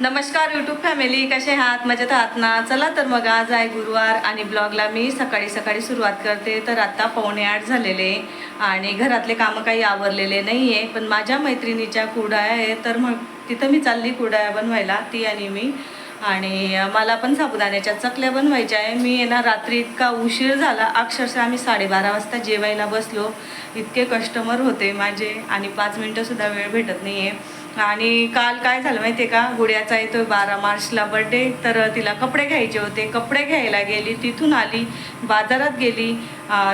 नमस्कार YouTube family, कसे आहात? मजेत आहात ना? चला तर मग आज आहे गुरुवार आणि ब्लॉगला मी सकाळी सकाळी सुरुवात करते. तर आता 7:45 झालेले आणि घरातले कामं काही आवरलेले नाही आहे, पण माझ्या मैत्रिणीच्या कुरडया आहे तर मग तिथं मी चालली कुरडया बनवायला, ती आणि मी. आणि मला पण साबुदाण्याच्या चकल्या बनवायच्या आहे. मी येणार रात्री इतका उशीर झाला, अक्षरशः आम्ही 12:30 वाजता जेवायला बसलो. इतके कस्टमर होते माझे आणि 5 मिनटंसुद्धा वेळ भेटत नाही आहे. आणि काल काय झालं माहिती आहे का, गुड्याचा येतो 12 मार्चला बड्डे, तर तिला कपडे घ्यायचे होते. कपडे घ्यायला गेली, तिथून आली, बाजारात गेली,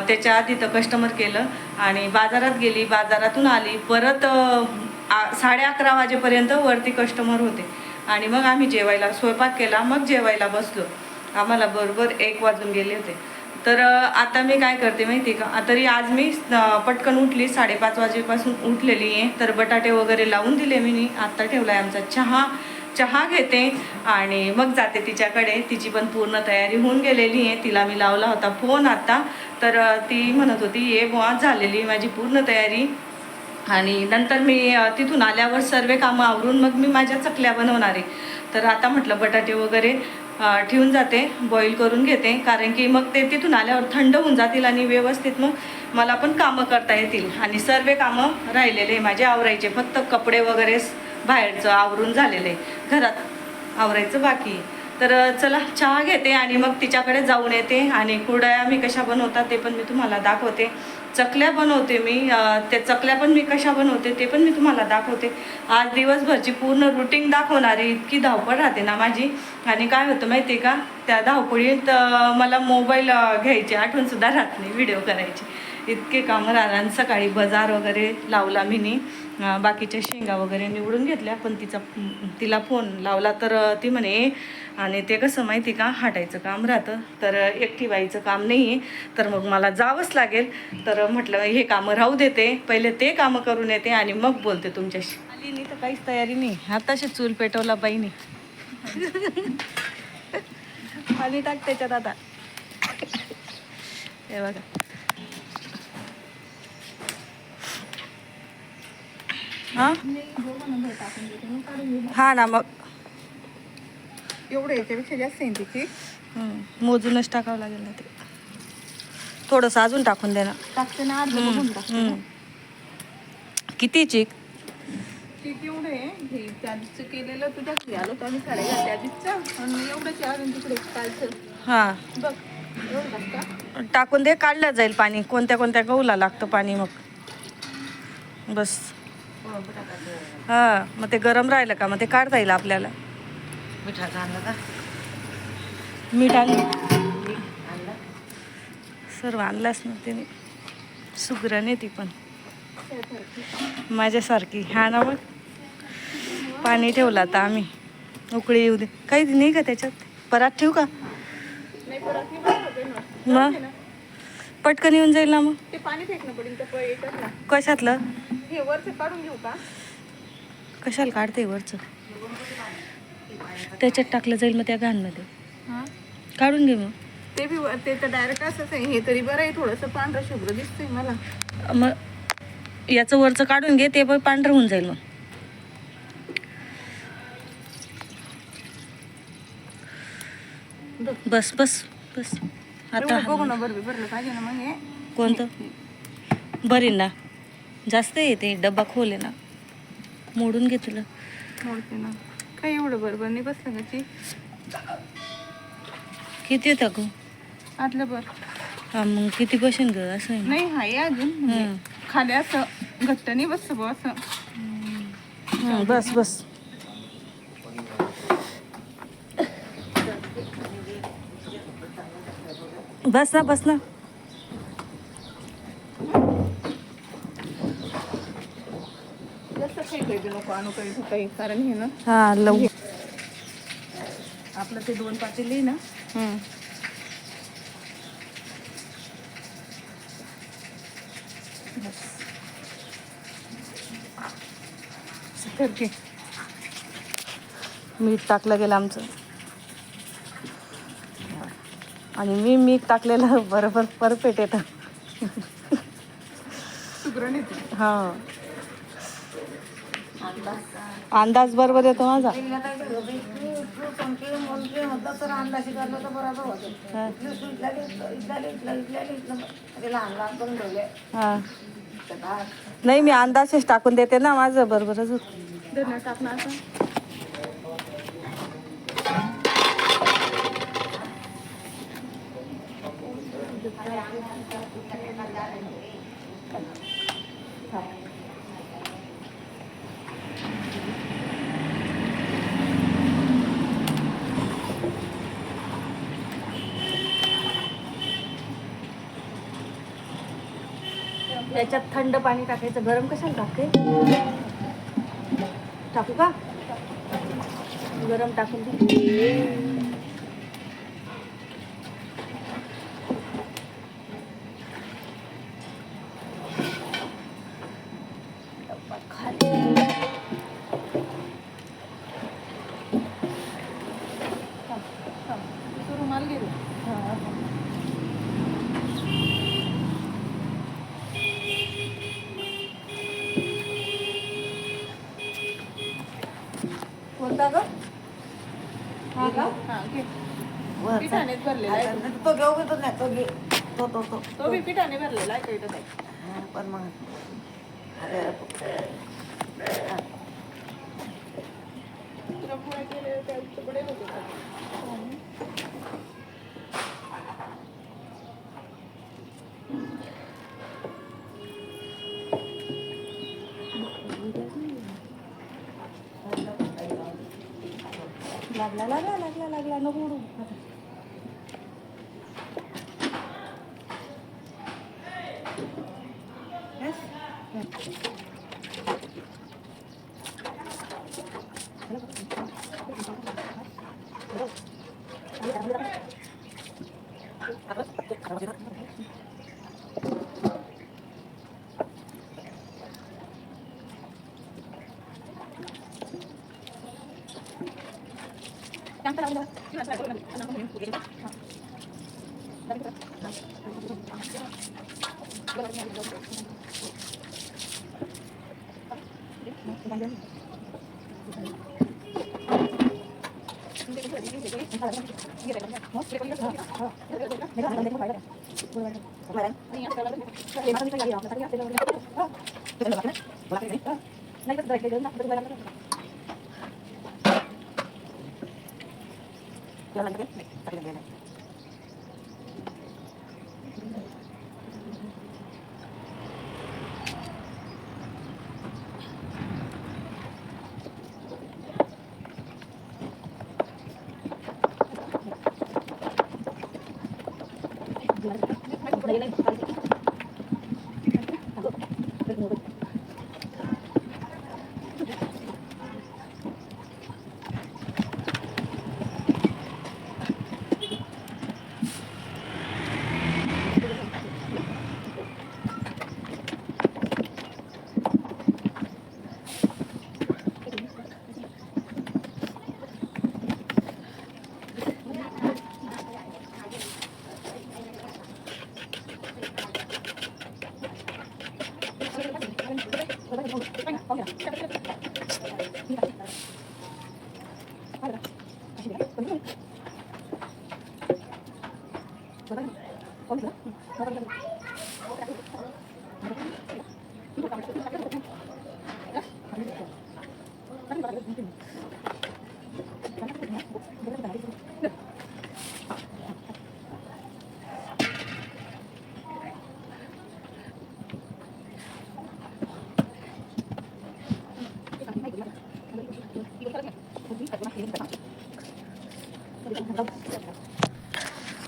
त्याच्या आधी तर कस्टमर केलं आणि बाजारात गेली, बाजारातून आली, परत 11:30 वाजेपर्यंत वरती कस्टमर होते आणि मग आम्ही जेवायला स्वयंपाक केला, मग जेवायला बसलो. आम्हाला बरोबर 1 वाजून गेले होते. तर आता मी काय करते माहिती का, तरी आज मी पटकन उठली, 5:30 वाजेपासून उठलेली आहे. तर बटाटे वगैरे लावून दिले मी. आत्ता ठेवला आहे आमचा चहा घेते आणि मग जाते तिच्याकडे. तिची पण पूर्ण तयारी होऊन गेलेली आहे. तिला मी लावला होता फोन आता, तर ती म्हणत होती ये बुवा झालेली माझी पूर्ण तयारी. आणि नंतर मी तिथून आल्यावर सर्व कामं आवरून मग मी माझ्या चकल्या बनवणार आहे. तर आता म्हटलं बटाटे वगैरे ठेवून जाते, बॉईल करून घेते, कारण की मग ते तिथून आल्यावर थंड होऊन जातील आणि व्यवस्थित मग मला पण कामं करता येतील. आणि सर्व कामं राहिलेले माझे आवरायचे, फक्त कपडे वगैरे बाहेरचं आवरून झालेलं आहे, घरात आवरायचं बाकी आहे. तर चला चहा घेते आणि मग तिच्याकडे जाऊन येते. आणि कुरडया मी कशा बनवतात ते पण मी तुम्हाला दाखवते. चकल्या बनवते मी, त्या चकल्या पण मी कशा बनवते ते पण मी तुम्हाला दाखवते. आज दिवसभरची पूर्ण रुटीन दाखवणार आहे. इतकी धावपळ राहते ना माझी. आणि काय होतं माहिती आहे का, त्या धावपळीत मला मोबाईल घ्यायची आठवणसुद्धा राहत नाही, व्हिडिओ करायची, इतके कामं राहणार. आणि सकाळी बाजार वगैरे लावला मी, बाकीच्या शेंगा वगैरे निवडून घेतल्या, पण तिला फोन लावला तर ती म्हणे, आणि ते कसं माहिती का, हाटायचं काम राहतं, तर एकटी बाईचं काम नाही आहे, तर मग मला जावंच लागेल. तर म्हटलं हे कामं राहू देते, पहिले ते कामं करून येते आणि मग बोलते तुमच्याशी. आली नाही तर काहीच तयारी नाही, आताशी चूल पेटवला बाईने. पाणी टाक त्याच्यात आता. हे बघा, हा ना, मग एवढं याच्यापेक्षा जास्त आहे तिची. मोजूनच टाकावं लागेल ना ते. थोडंसं अजून टाकून दे ना. टाकते ना, अर्ध बघून टाकते ना. किती चिक? चीक एवढं आहे, हे त्या दिवशी केलेलं तुझ्या घरी आलो तर आम्ही 8:30 त्या दिवसचं, आणि एवढंच अजून तिकडे कालचं. हां, बघ एवढं टाकता. टाकून दे, काढलं जाईल पाणी. कोणत्या कोणत्या गहूला लागतं पाणी मग. बस. हां, मग ते गरम राहिलं का मग ते काढता येईल आपल्याला. मिठाचं आणलं का? मीठ आणलं, सर्व आणलाच ना त्याने. सुगरण ती पण माझ्यासारखी. हा ना, मग पाणी ठेवलं आता आम्ही, उकळी येऊ दे. काही नाही का त्याच्यात, परात ठेवू का? नाही, परत मी बनवते ना. मग पटकन येऊन जाईल ना. मग ते पाणी फेकणं पडेल तर एकच ना. कशातलं? हे वरचं काढून घेऊ का? कशाला काढते वरचं? त्याच्यात टाकलं जाईल मग त्या घाणमध्ये. हां, काढून घे मग. ते बी ते तर डायरेक्ट असंच आहे. हे तरी बरं आहे, थोडंसं पांढरं शुभ्र दिसतंय मला. मग याचं वरचं काढून घे, ते पण पांढरं होऊन जाईल मग. बस बस बस आता. बघू ना, बरं भरलं पाहिजे ना मग. हे कोणतं बरीन ना, जास्त येते, डब्बा खोले ना, मोडून घे तुला. मोडते ना, काय एवढं बरोबर नाही बसलं का? किती होता गो? आतलं बरं. हा, मग किती बसेन ग? असं आहे ना. नाही, हाय अजून, म्हणजे खाली असं घट्ट नाही बसतं बा असं. बस बस. बस ना, बस ना. जास्त फेकायचं नको, आणू काही, कारण हे ना. हा, लव आपलं ते 2 पातेली ना. करते. मीठ टाकलं गेलं आमचं, आणि मी मीठ टाकलेलं बरोबर परफेक्ट येतं. सुगरण येते. हां, अंदाज बरोबर येतो माझा. हा. नाही मी अंदाजच टाकून देते ना, माझं बरोबरच होत. धरणं टाकणार असं. याच्यात थंड पाणी टाकायचं, गरम कशाला टाकते? टाकू का? गरम टाकून दे. रुमाल घेऊ. कोणता ग? हा का? हा घे. पिठानेच भरलेला आहे तो. तो घेऊ घेतो नाही, तो घे. तो बी पिठाने भरलेला आहे तो इथं आहे. पण मग तुला पोळ्या केल्या त्या तुकडे होते का? लागला नको उडू.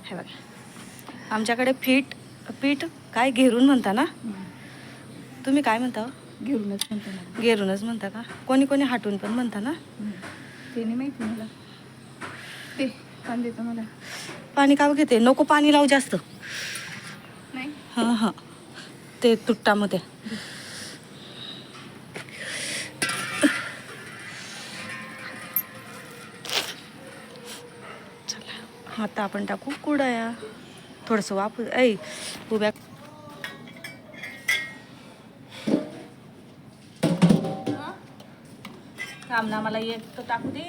हे बघा, आमच्याकडे पीठ काय घेरून म्हणता ना, तुम्ही काय म्हणता? घेऊनच म्हणतो ना. घेरूनच म्हणता का? कोणी कोणी हाटून पण म्हणता ना. ते नाही माहिती मला. ते कांदे तर मला पाणी का घेते? नको पाणी लावू जास्त. नाही. हां हां, ते तुट्टामध्ये. चला आता आपण टाकू कुडाया. थोडंसं वापू उभ्या. थांब ना, मला एक तर टाकू दे.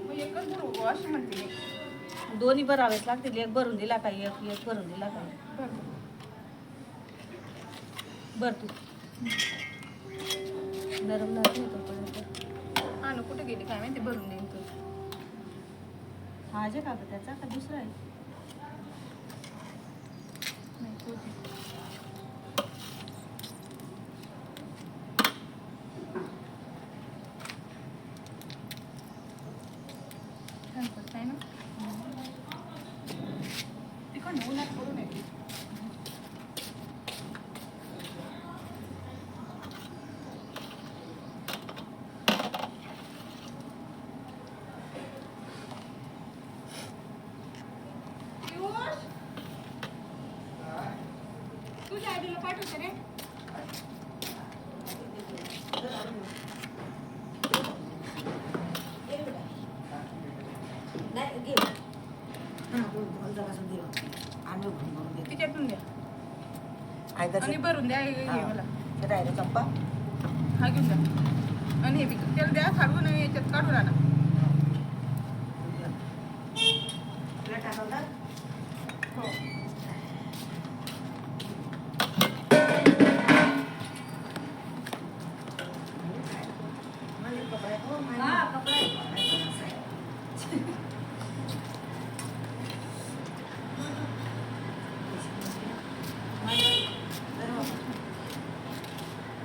मग एकच भरू अशी म्हणते मी. दोन्ही भरावेच लागतील. एक भरून दिला का एक भरून दिला का बरं. बर तू नरम नरम येतो पर्यंत. हा ना, कुठे गेली काय माहिती, भरून देईन तू. हा जे का त्याचा का दुसरा आहे? नाही तोच आहे. छान पडत आहे ना. तिकडनं उन्हात पडून येते. तुझ्या आईला पाठवते रे. तिच्यातून द्या आणि भरून द्या. हे मला चंपा हा घेऊन द्या आणि हे बी त्याला द्या खाडून आणि याच्यात काढून आणा. हो.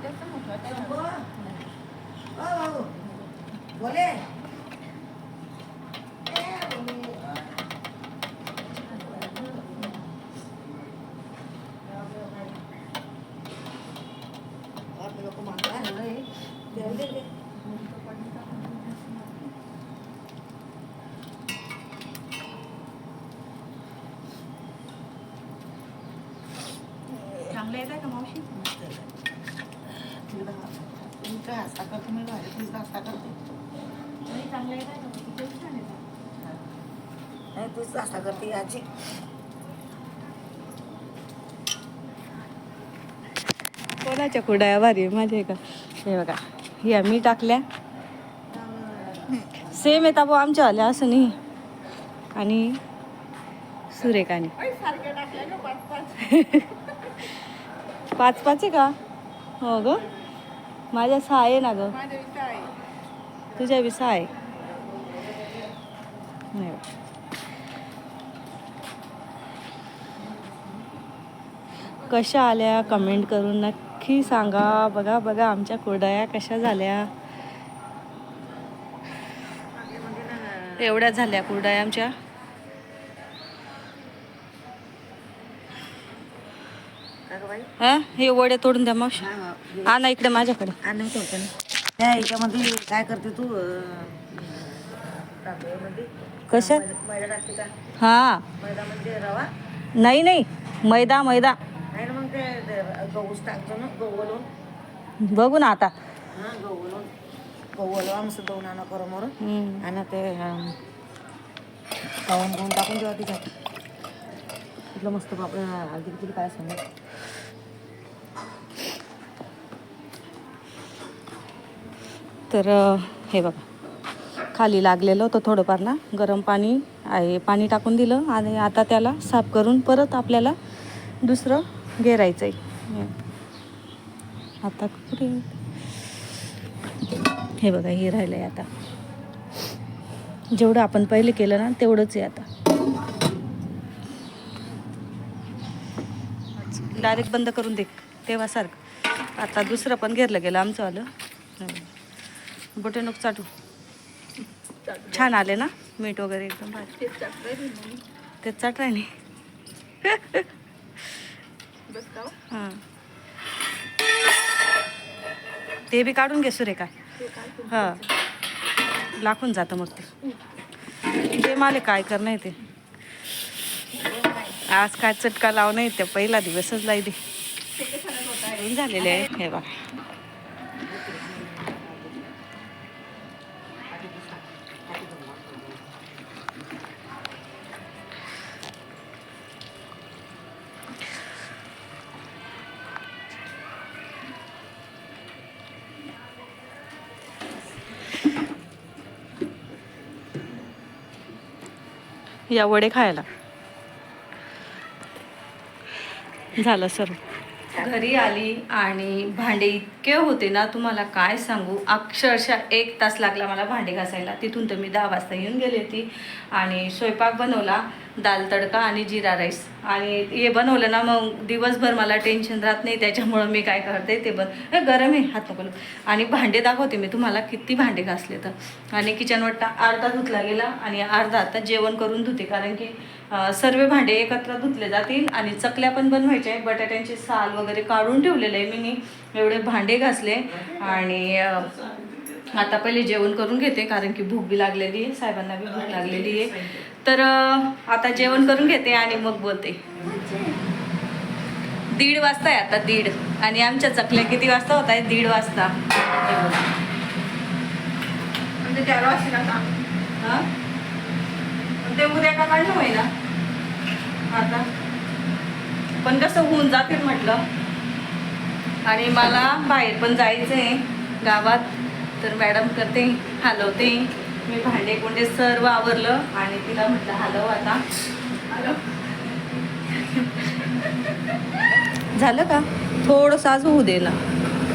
जास्त महत्वाचं आहे. बोले चांगले येत आहे का मावशी? काय असा करतो मी भारी तुझा असा करते नाही, चांगले येत आहे का? किती छान येतात. नाही तूच असा करते आजी. कोणाच्या कुडाया भारी माझ्या का? हे बघा, या मी टाकल्या सेम येतात भाऊ आमच्या आल्या असं नाही. आणि सुरेखाने सारख्या टाकल्या ना 5-5. 5-5 आहे का? हो ग, माझ्या 6 आहे ना ग. माझ्या इथं आहे. तुझ्या बी 6 आहे. नाही बा. कशा आल्या कमेंट करून नक्की सांगा. बघा बघा आमच्या कुरडया कशा झाल्या. एवढ्या झाल्या कुरडया आमच्या. हा, हे वडे तोडून द्या मावशी. हा ना इकडे माझ्याकडे. आणि होतं ना त्या ह्याच्यामध्ये काय करते तू टाकल्यामध्ये कशात? मैदा टाकते का? हा, मैदा म्हणजे रवा नाही नाही, मैदा मैदा. नाही ना, मग ते गहूच टाकतो ना, गहू वलवून. बघू ना आता. हां गहू वलवा मस्त दोन आणा करू मरून आणि ते खाऊन घेऊन टाकून जेव्हा तिच्यात तिथलं मस्त बापरे हळदी किती काय सांगू. तर हे बघा, खाली लागलेलं होतं थोडंफार ना, गरम पाणी आहे, पाणी टाकून दिलं आणि आता त्याला साफ करून परत आपल्याला दुसरं घेरायचं आहे. आता कुठे हे बघा, हे राहिलं आहे. आता जेवढं आपण पहिले केलं ना तेवढंच आहे. आता डायरेक्ट बंद करून दे तेव्हा सारखं. आता दुसरं पण घेरलं गेलं आमचं आलं. बोटे नको चाटू. छान आले ना, मीठ वगैरे एकदम भारी. तेच टाकलंय मी. तेच चाटाय नाही. बस का? हां, ते बी काढून घे सुरेखा. ते काय हां, लागून जातं मग ते माले काय कर नाही ते. आज काय चटका लाव नाही, ते पहिला दिवसच लाई दे. झालेले आहे हे बघा. या वडे खायला. झालं सर्व. घरी आली आणि भांडे इतके होते ना, तुम्हाला काय सांगू. अक्षरशः 1 तास लागला मला भांडे घासायला. तिथून तर मी 10 वाजता येऊन गेले होती. आणि स्वयंपाक बनवला, दाल तडका आणि जिरा राईस. आणि हे बनवलं ना, मग दिवसभर मला टेन्शन राहत नाही. त्याच्यामुळं मी काय करते ते गरम आहे, हात नको. आणि भांडे दाखवते मी तुम्हाला किती भांडे घासले तर. आणि किचन वाटा अर्धा धुतला गेला आणि अर्धा आता जेवण करून धुते, कारण की सर्व भांडे एकत्र धुतले जातील. आणि चकल्या पण बनवायच्या आहे. बटाट्यांची साल वगैरे काढून ठेवलेलं आहे मी. एवढे भांडे घासले. आणि आता पहिले जेवण करून घेते, कारण की भूक बी लागलेली आहे, साहेबांना बी भूक लागलेली आहे. तर आता जेवण करून घेते आणि मग बोलते. 1:30 वाजता आहे आता, 1:30. आणि आमच्या चकल्या किती वाजता होत आहे? 1:30 वाजता. म्हणजे 4 वाजता का? हां, ते उद्या का काढणं होईना आता, पण कसं होऊन जातील म्हटलं. आणि मला बाहेर पण जायचं आहे गावात. तर मॅडम करते, हलवते. मी भांडे कोंडे सर्व आवरलं आणि तिला म्हटलं हलव आता. झालं का? थोडंसं आज होऊ दे ना.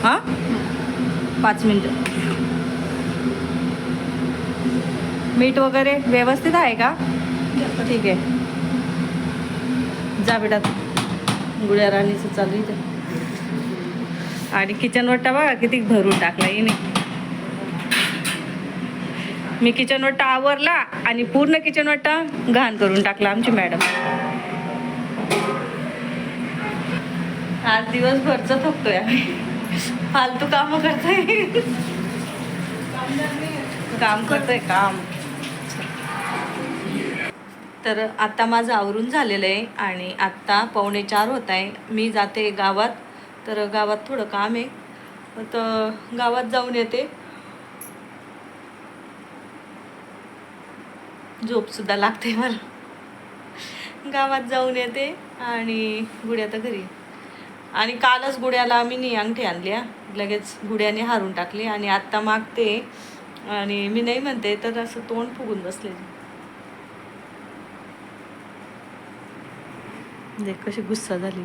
हां, 5 मिनटं. मीठ वगैरे व्यवस्थित आहे का? ठीक आहे. जा बेटा, गुड्या राणीचं चालू इथं. आणि किचन वट्टा बघा किती भरून टाकला हिने. मी किचन वट्टा आवरला आणि पूर्ण किचन वट्टा घाण करून टाकला आमची मॅडम. आज दिवसभरचं थकतोय आम्ही, फालतू कामं करतोय. काम करतोय काम. तर आत्ता माझं आवरून झालेलं आहे आणि आत्ता 3:45 होत आहे. मी जाते गावात. तर गावात थोडं काम आहे, तर गावात जाऊन येते. झोपसुद्धा लागते मला. गावात जाऊन येते आणि गुड्या तर घरी. आणि कालच गुड्याला मी अंगठी आणली, लगेच गुड्याने हारून टाकली. आणि आत्ता मागते आणि मी नाही म्हणते, तर असं तोंड फुगून बसले. देख कशी गुस्सा झाली.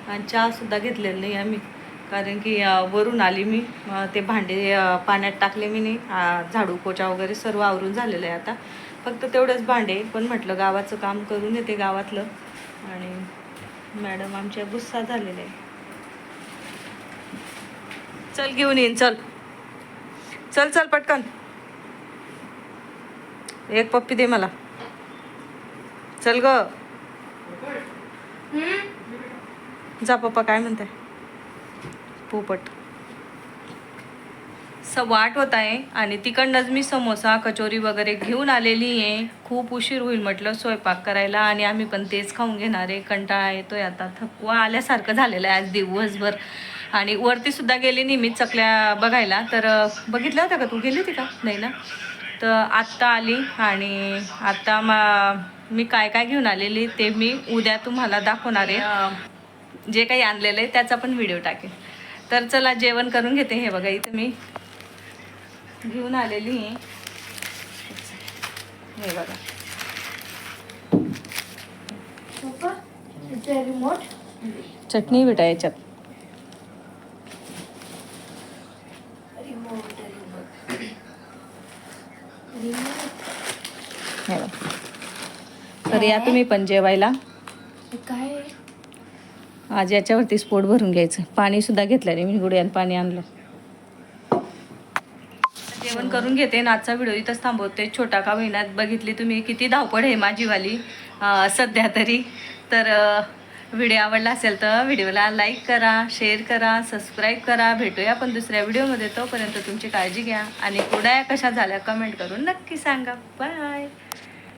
आणि चहा सुद्धा घेतलेला नाही आम्ही, कारण की वरून आली मी. ते भांडे पाण्यात टाकले मी नाही. झाडू पोछा वगैरे सर्व आवरून झालेलं आहे आता. फक्त तेवढंच भांडे. पण म्हटलं गावाचं काम करून येते गावातलं. आणि मॅडम आमच्या गुस्सा झालेला आहे. चल घेऊन येईन, चल चल चल पटकन. एक पप्पी दे मला. चल ग. जा, पप्पा काय म्हणताय? पोपट. 8:15 होत आहे आणि तिकडनंच मी समोसा कचोरी वगैरे घेऊन आलेली आहे. खूप उशीर होईल म्हटलं स्वयंपाक करायला. आणि आम्ही पण तेच खाऊन घेणार आहे. कंटाळा येतोय आता, थकवा आल्यासारखं झालेलं आहे आज दिवसभर. आणि वरती सुद्धा गेली नाही मी चकल्या बघायला. तर बघितल्या होत्या का तू? गेली होती का? नाही ना. तर आत्ता आली. आणि आत्ता मी काय काय घेऊन आलेली ते मी उद्या तुम्हाला दाखवणार आहे. जे काही आणलेलं आहे त्याचा पण व्हिडिओ टाकेल. तर चला जेवण करून घेते. हे बघा इथं मी घेऊन आलेली आहे. हे बघा चटणी बेटा याच्यात. हे बघा. तर या तुम्ही पण जेवायला. काय आज याच्यावरतीच पोट भरून घ्यायचं. पाणी सुद्धा घेतलं नाही मी, गुड्यानं पाणी आणलं. जेवण करून घेते. आजचा व्हिडिओ इथंच थांबवते. छोटा का महिन्यात बघितली तुम्ही किती धावपळ आहे माझीवाली सध्या तरी. तर व्हिडिओ आवडला असेल तर व्हिडिओला लाईक करा, शेअर करा, सबस्क्राईब करा. भेटूया आपण दुसऱ्या व्हिडिओमध्ये. तोपर्यंत तुमची काळजी घ्या. आणि कुड्या कशा झाल्या कमेंट करून नक्की सांगा. बाय.